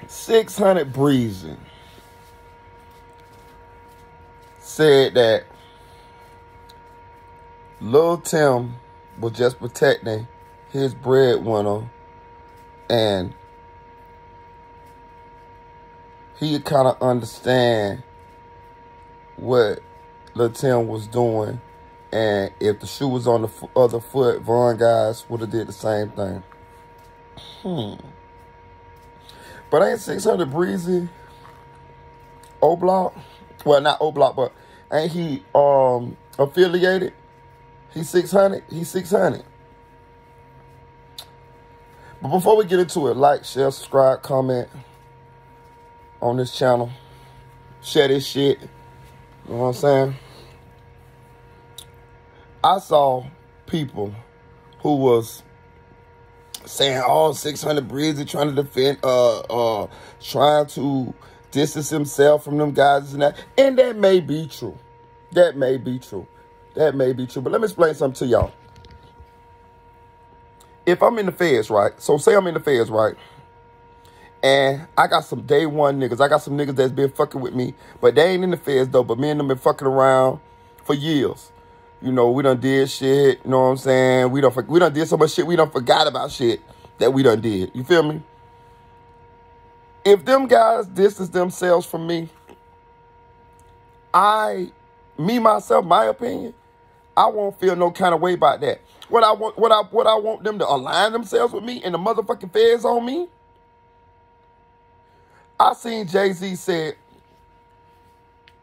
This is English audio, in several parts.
600Breezy said that Lil Tim was just protecting his breadwinner, and he kind of understand what Lil Tim was doing, and if the shoe was on the other foot, Von guys would have did the same thing. But ain't 600Breezy O-Block? Well, not O-Block, but ain't he affiliated? He's 600. He's 600. But before we get into it, like, share, subscribe, comment on this channel. Share this shit. You know what I'm saying? I saw people who was saying, oh, 600Breezy trying to defend, trying to distance himself from them guys and that. And that may be true. That may be true. That may be true. But let me explain something to y'all. If I'm in the feds, right? So say I'm in the feds, right? And I got some day one niggas. I got some niggas that's been fucking with me. But they ain't in the feds, though. But me and them been fucking around for years. You know, we done did shit. You know what I'm saying? We done did so much shit. We done forgot about shit that we done did. You feel me? If them guys distance themselves from me, myself, my opinion, I won't feel no kind of way about that. What I want them to align themselves with me and the motherfucking feds on me. I seen Jay-Z said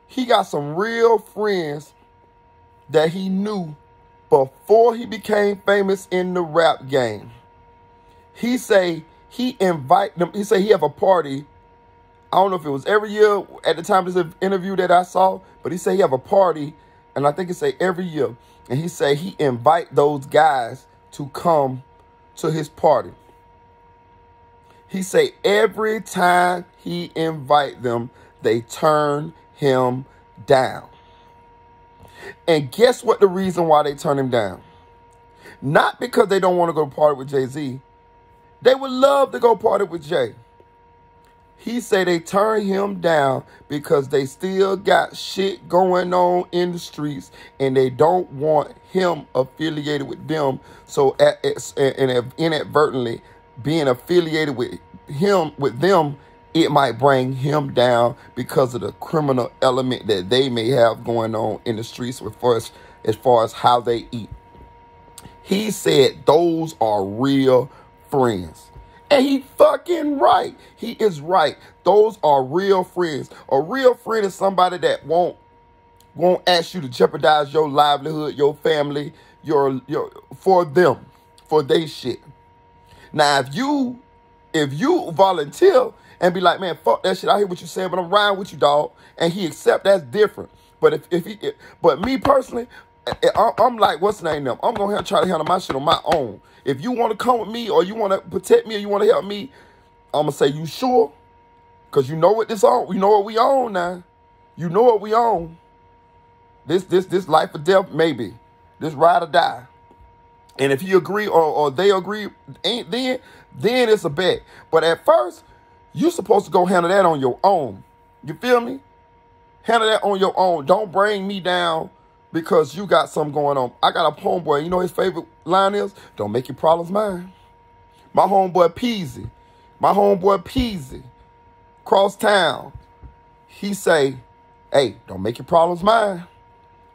he got some real friends that he knew before he became famous in the rap game. He say he invite them. He say he have a party. I don't know if it was every year at the time of this interview that I saw, but he say he have a party, and I think it say every year. And he say he invite those guys to come to his party. He say every time he invite them, they turn him down. And guess what the reason why they turn him down? Not because they don't want to go party with Jay-Z. They would love to go party with Jay. He say they turn him down because they still got shit going on in the streets and they don't want him affiliated with them. So inadvertently being affiliated with them, it might bring him down because of the criminal element that they may have going on in the streets as far as how they eat. He said those are real friends. And he fucking right. He is right. Those are real friends. A real friend is somebody that won't ask you to jeopardize your livelihood, your family, for them, for they shit. Now, if you volunteer and be like, man, fuck that shit, I hear what you saying, but I'm riding with you, dog, and he accept, that's different. But but me personally, I'm like, what's the name of them? I'm gonna try to handle my shit on my own. If you want to come with me, or you want to protect me, or you want to help me, I'm gonna say, you sure? Cause you know what this on. You know what we on now. You know what we on. This life or death, maybe. This ride or die. And if you agree or they agree, then it's a bet. But at first, you supposed to go handle that on your own. You feel me? Handle that on your own. Don't bring me down because you got something going on. I got a homeboy. You know his favorite line is, don't make your problems mine. My homeboy Peasy, cross town. He say, hey, don't make your problems mine.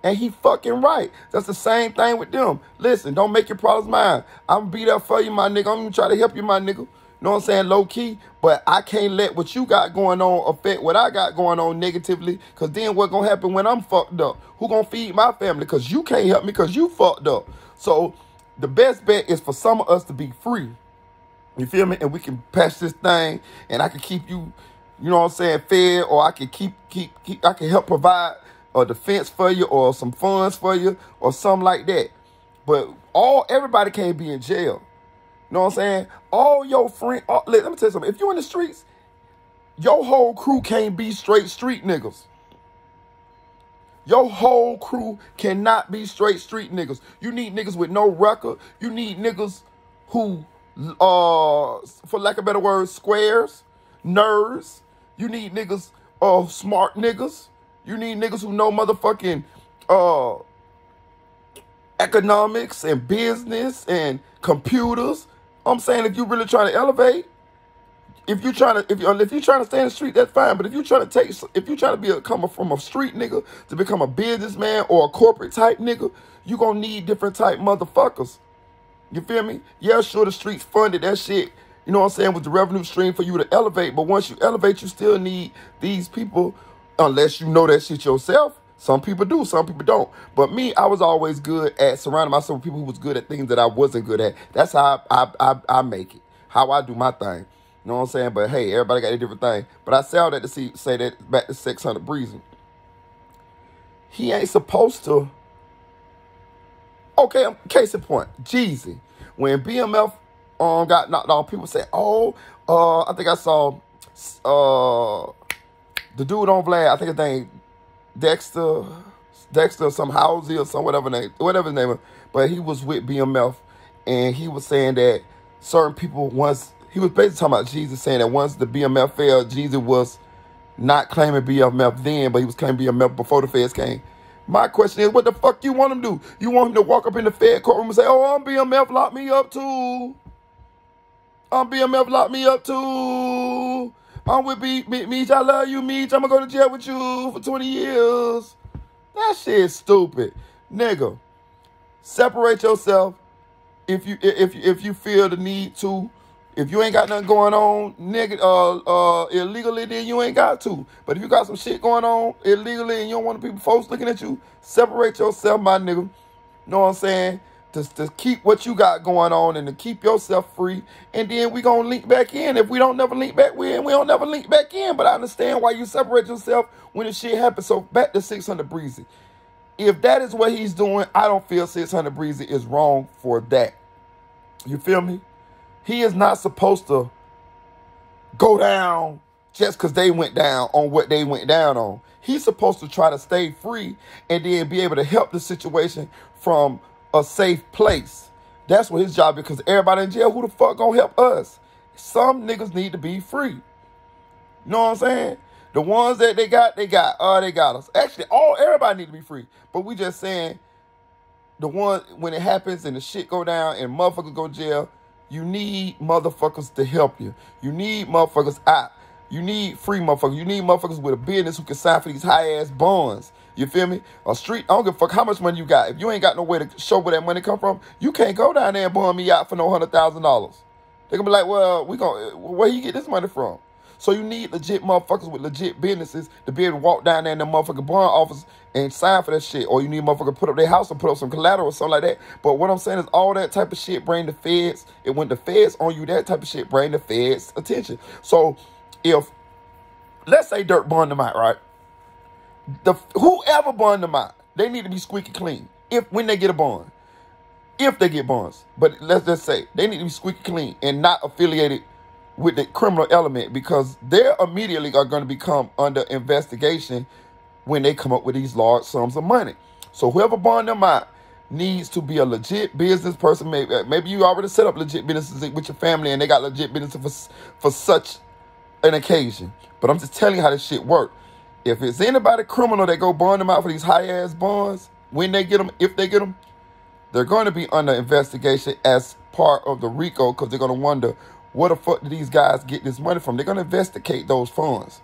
And he fucking right. That's the same thing with them. Listen, don't make your problems mine. I'm going to be there for you, my nigga. I'm going to try to help you, my nigga. You know what I'm saying? Low key. But I can't let what you got going on affect what I got going on negatively. Because then what's going to happen when I'm fucked up? Who going to feed my family? Because you can't help me because you fucked up. So the best bet is for some of us to be free. You feel me? And we can patch this thing. And I can keep you, you know what I'm saying, fed. Or I can I can help provide a defense for you or some funds for you or something like that. But everybody can't be in jail. You know what I'm saying? All your friends, let me tell you something. If you're in the streets, your whole crew can't be straight street niggas. Your whole crew cannot be straight street niggas. You need niggas with no record. You need niggas who, for lack of better words, squares. nerds. You need niggas, smart niggas. You need niggas who know motherfucking economics and business and computers. I'm saying if you really trying to elevate, if you trying to stay in the street, that's fine. But if you trying to become from a street nigga to become a businessman or a corporate type nigga, you gonna need different type motherfuckers. You feel me? Yeah, sure, the streets funded that shit. You know what I'm saying, with the revenue stream for you to elevate. But once you elevate, you still need these people, unless you know that shit yourself. Some people do, some people don't. But me, I was always good at surrounding myself with people who was good at things that I wasn't good at. That's how I make it, how I do my thing. You know what I'm saying? But hey, everybody got a different thing. But I say all that to say that back to 600Breezy. He ain't supposed to. Okay, case in point, Jeezy. When BMF got knocked off, people say, I think I saw the dude on Vlad, I think his name Dexter, some Housey or some whatever his name is. But he was with BMF, and he was saying that certain people he was basically talking about Jeezy, saying that once the BMF failed, Jeezy was not claiming BMF then, but he was claiming BMF before the feds came. My question is, what the fuck you want him to do? You want him to walk up in the Fed courtroom and say, I'm BMF, lock me up too. I'm BMF, lock me up too. I'm with Meech, I love you, Meech. I'm going to go to jail with you for 20 years. That shit's stupid. Nigga, separate yourself if you feel the need to. If you ain't got nothing going on, nigga, illegally, then you ain't got to. But if you got some shit going on illegally and you don't want the folks looking at you, separate yourself, my nigga. You know what I'm saying? To keep what you got going on and to keep yourself free. And then we gonna link back in. If we don't never link back in, we don't never link back in. But I understand why you separate yourself when the shit happens. So back to 600Breezy. If that is what he's doing, I don't feel 600Breezy is wrong for that. You feel me? He is not supposed to go down just because they went down on what they went down on. He's supposed to try to stay free and then be able to help the situation from a safe place. That's what his job is, because everybody in jail, who the fuck gonna help us? Some niggas need to be free. You know what I'm saying? The ones that they got us. Actually, everybody need to be free. But we just saying, the one, when it happens and the shit go down and motherfuckers go to jail, you need motherfuckers to help you. You need motherfuckers out. You need free motherfuckers. You need motherfuckers with a business who can sign for these high-ass bonds. You feel me? A street, I don't give a fuck how much money you got. If you ain't got no way to show where that money come from, you can't go down there and bond me out for no $100,000. They're going to be like, well, where you get this money from? So you need legit motherfuckers with legit businesses to be able to walk down there in the motherfucking bond office and sign for that shit. Or you need motherfuckers to put up their house and put up some collateral or something like that. But what I'm saying is all that type of shit bring the feds. And when the feds on you, that type of shit bring the feds attention. So if, let's say Dirk bond them out, right? Whoever bond them out, they need to be squeaky clean when they get a bond. If they get bonds. But let's just say they need to be squeaky clean and not affiliated with the criminal element, because they immediately are going to become under investigation when they come up with these large sums of money. So whoever bond them out needs to be a legit business person. Maybe you already set up legit businesses with your family and they got legit businesses for such an occasion. But I'm just telling you how this shit works. If it's anybody criminal that go bond them out for these high-ass bonds, when they get them, if they get them, they're going to be under investigation as part of the RICO, because they're going to wonder, where the fuck did these guys get this money from? They're going to investigate those funds.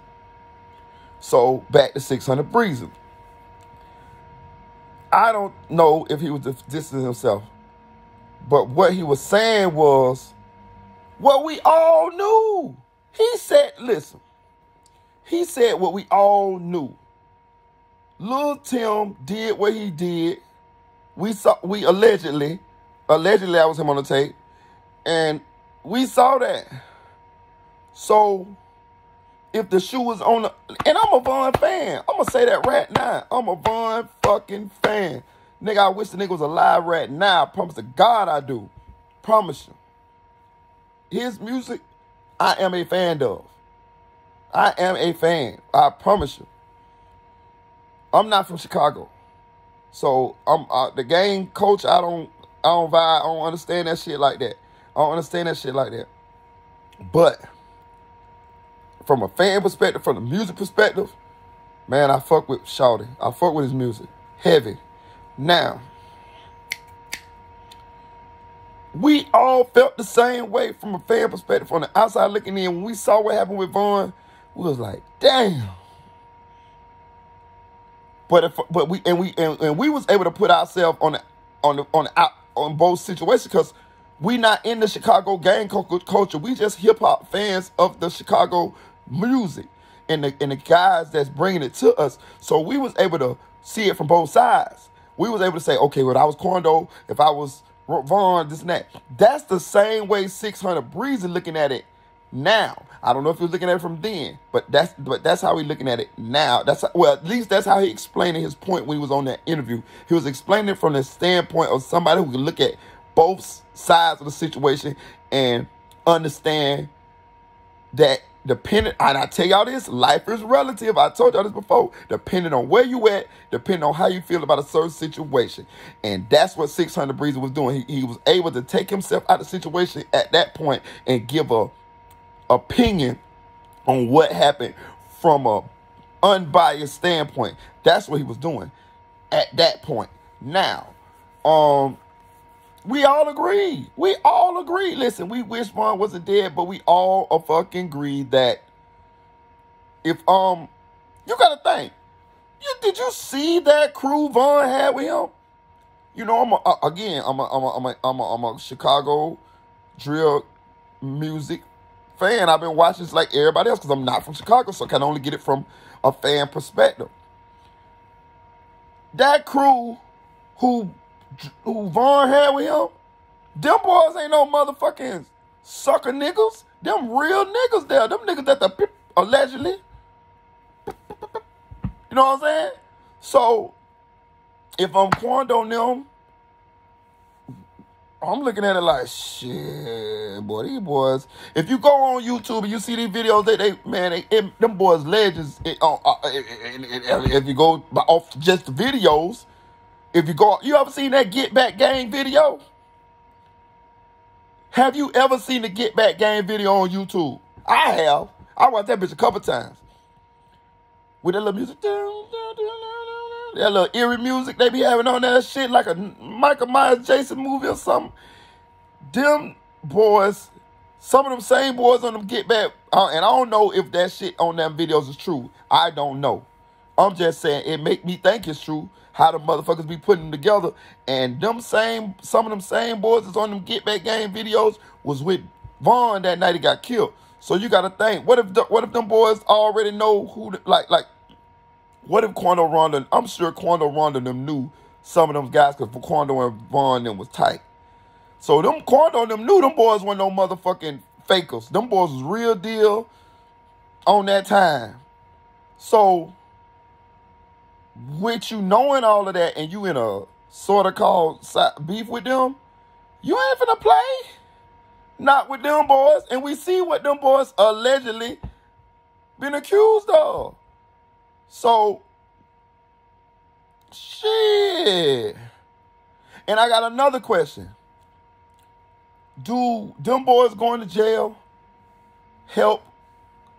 So, back to 600Breezy. I don't know if he was distancing himself, but what he was saying was what we all knew. He said, listen, he said what we all knew. Lil Tim did what he did. We allegedly, I was him on the tape, and we saw that. So, if the shoe was on the... And I'm a Von fan. I'm going to say that right now. I'm a Von fucking fan. Nigga, I wish the nigga was alive right now. I promise to God I do. Promise you. His music, I am a fan of. I am a fan. I promise you. I'm not from Chicago. So, I'm the game coach, I don't vibe. I don't understand that shit like that. I don't understand that shit like that. But from a fan perspective, from the music perspective, man, I fuck with Shawty. I fuck with his music. Heavy. Now, we all felt the same way from a fan perspective, from the outside looking in. When we saw what happened with Vaughn, we was like, damn. But we was able to put ourselves on both situations, because we not in the Chicago gang culture. We just hip hop fans of the Chicago music and the guys that's bringing it to us. So we was able to see it from both sides. We was able to say, okay, well, I was Quando, if I was Vaughn, this and that. That's the same way 600Breezy looking at it now. I don't know if he was looking at it from then, but that's how he's looking at it now. At least that's how he explained his point when he was on that interview. He was explaining it from the standpoint of somebody who can look at both sides of the situation and understand that depending, and I tell y'all this, life is relative. I told y'all this before. Depending on where you at, depending on how you feel about a certain situation. And that's what 600Breezy was doing. He was able to take himself out of the situation at that point and give a opinion on what happened from a unbiased standpoint. That's what he was doing at that point. Now, we all agree. We all agree. Listen, we wish Vaughn wasn't dead, but we all fucking agree that if you gotta think, did you see that crew Vaughn had with him? You know, I'm a Chicago drill music fan. I've been watching this like everybody else because I'm not from Chicago, so I can only get it from a fan perspective. That crew who Vaughn had with him, them boys ain't no motherfucking sucker niggas. Them real niggas there. Them niggas that allegedly. You know what I'm saying? So, if I'm Quando them, I'm looking at it like, shit, boy, these boys. If you go on YouTube and you see these videos, them boys legends. If you go off just the videos, you ever seen that Get Back Gang video? Have you ever seen the Get Back Gang video on YouTube? I have. I watched that bitch a couple times. With that little music, that little eerie music they be having on that shit like a Michael Myers Jason movie or something. Them boys, some of them same boys on them Get Back, and I don't know if that shit on them videos is true. I don't know. I'm just saying it make me think it's true. How the motherfuckers be putting them together. And some of them same boys that's on them Get Back Gang videos was with Vaughn that night he got killed. So you got to think, what if them boys already know who, what if Quando, Rondo, I'm sure Quando, Rondo them knew some of them guys because Quando and Vaughn them was tight. So them Quando them knew them boys weren't no motherfucking fakers. Them boys was real deal on that time. So, with you knowing all of that and you in a sort of called beef with them, you ain't finna play. Not with them boys. And we see what them boys allegedly been accused of. So, shit. And I got another question. Do them boys going to jail help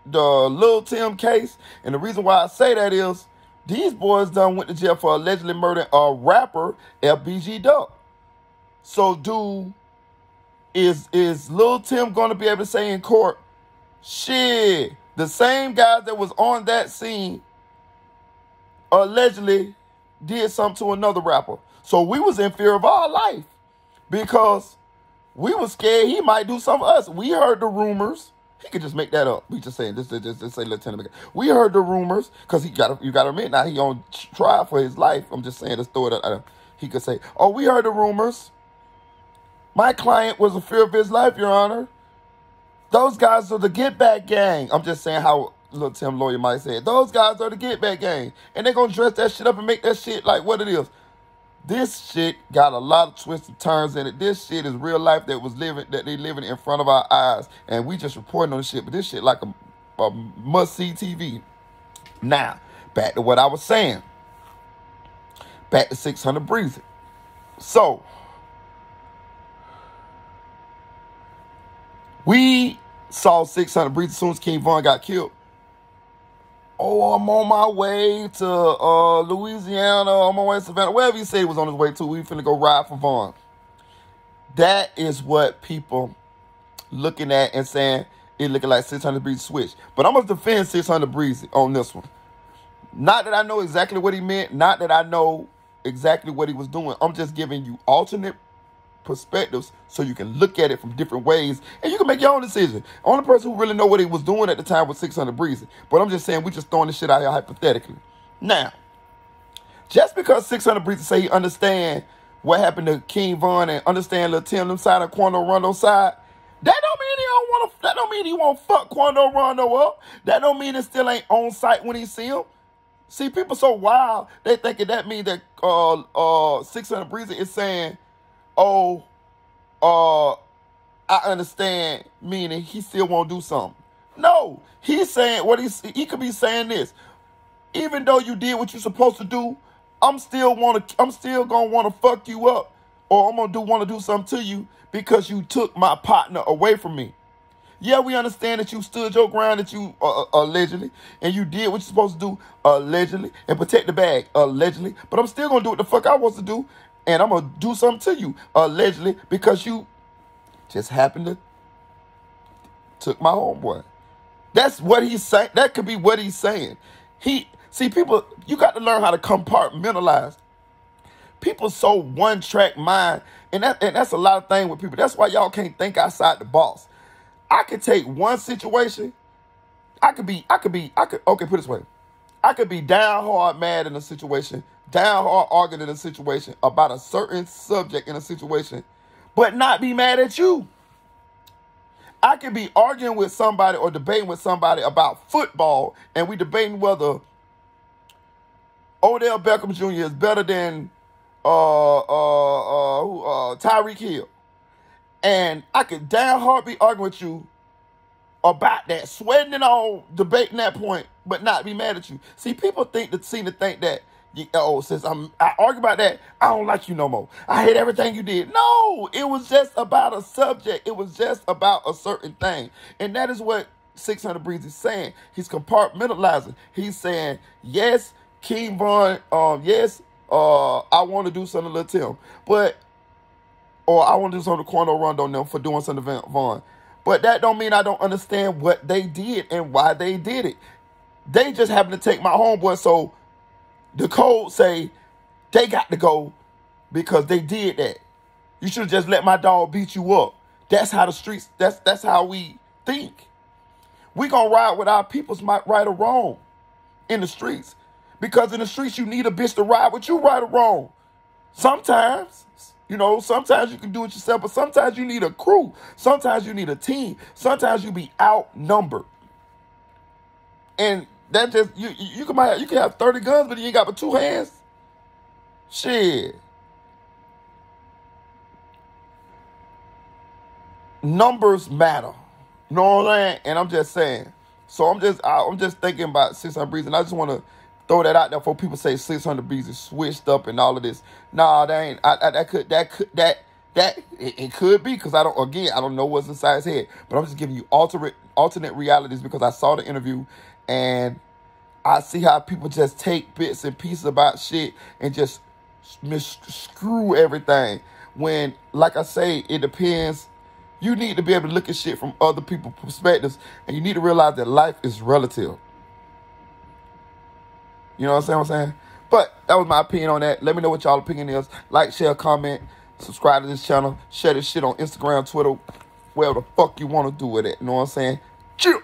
the Lil Tim case? And the reason why I say that is these boys done went to jail for allegedly murdering a rapper, LBG Duck. So is Lil Tim going to be able to say in court, shit, the same guys that was on that scene allegedly did something to another rapper. So we was in fear of our life because we was scared he might do something to us. We heard the rumors. He could just make that up. We just saying, just say Lieutenant. We heard the rumors because you got to admit now he on trial for his life. I'm just saying, let's throw it out. He could say, oh, we heard the rumors. My client was in fear of his life, Your Honor. Those guys are the Get Back Gang. I'm just saying how Lil Tim lawyer might say it. Those guys are the Get Back Gang. And they're going to dress that shit up and make that shit like what it is. This shit got a lot of twists and turns in it. This shit is real life that they living in front of our eyes. And we just reporting on this shit. But this shit like a must-see TV. Now, back to what I was saying. Back to 600Breezy. So, we saw 600Breezy as soon as King Von got killed. oh, I'm on my way to Louisiana, I'm on my way to Savannah, wherever he said he was on his way to, we finna go ride for Vaughn. That is what people looking at and saying it looking like 600Breezy switch. But I'm going to defend 600Breezy on this one. Not that I know exactly what he meant, not that I know exactly what he was doing. I'm just giving you alternate perspectives so you can look at it from different ways and you can make your own decision. Only person who really know what he was doing at the time was 600Breezy. But I'm just saying we just throwing this shit out here hypothetically. Now, just because 600Breezy say he understand what happened to King Von and understand Lil Tim them side of Quando Rondo side, that don't mean he don't want to. That don't mean he won't fuck Quando Rondo up. That don't mean it still ain't on site when he see him. See, people so wild they thinking that mean that 600Breezy is saying, oh, I understand, meaning he still won't do something. No, he's saying he could be saying this. Even though you did what you're supposed to do, I'm still gonna want to fuck you up, or I'm gonna want to do something to you because you took my partner away from me. Yeah, we understand that you stood your ground, that you allegedly, and you did what you're supposed to do allegedly, and protect the bag allegedly. But I'm still gonna do what the fuck I was to do, and I'm gonna do something to you allegedly because you just happened to took my homeboy. That's what he's saying. That could be what he's saying. See, people, you got to learn how to compartmentalize. People so one-track mind, and that's a lot of things with people. That's why y'all can't think outside the box. I could take one situation. Okay, put it this way. I could be down hard mad in a situation, down hard arguing in a situation about a certain subject in a situation, but not be mad at you. I could be arguing with somebody or debating with somebody about football, and we debating whether Odell Beckham Jr. is better than Tyreek Hill. And I could down hard be arguing with you about that, sweating and all, debating that point, but not be mad at you. See, people seem to think that, since I argue about that, I don't like you no more. I hate everything you did. No, it was just about a subject. It was just about a certain thing. And that is what 600Breezy is saying. He's compartmentalizing. He's saying, yes, King Von, yes, I want to do something to Lil Tim, or I want to do something to Quando Rondo now for doing something to Von. But that don't mean I don't understand what they did and why they did it. They just happen to take my homeboy, so the code say they got to go because they did that. You should have just let my dog beat you up. That's how the streets, that's how we think. We gonna ride with our people's right or wrong in the streets. Because in the streets, you need a bitch to ride with you, right or wrong. Sometimes, sometimes you can do it yourself, but sometimes you need a crew. Sometimes you need a team. Sometimes you be outnumbered. And that just, you can have 30 guns, but you ain't got but 2 hands. Shit. Numbers matter. You know what I'm saying? And I'm just saying. So I'm just thinking about 600Breezy, and I just want to throw that out there for people say 600Breezy switched up and all of this. Nah, that ain't. It could be because I don't know what's inside his head. But I'm just giving you alternate realities because I saw the interview and I see how people just take bits and pieces about shit and just screw everything. When, like I say, it depends. You need to be able to look at shit from other people's perspectives, and you need to realize that life is relative. You know what I'm saying? But that was my opinion on that. Let me know what y'all opinion is. Like, share, comment, subscribe to this channel. Share this shit on Instagram, Twitter, wherever the fuck you want to do with it. You know what I'm saying? Chill.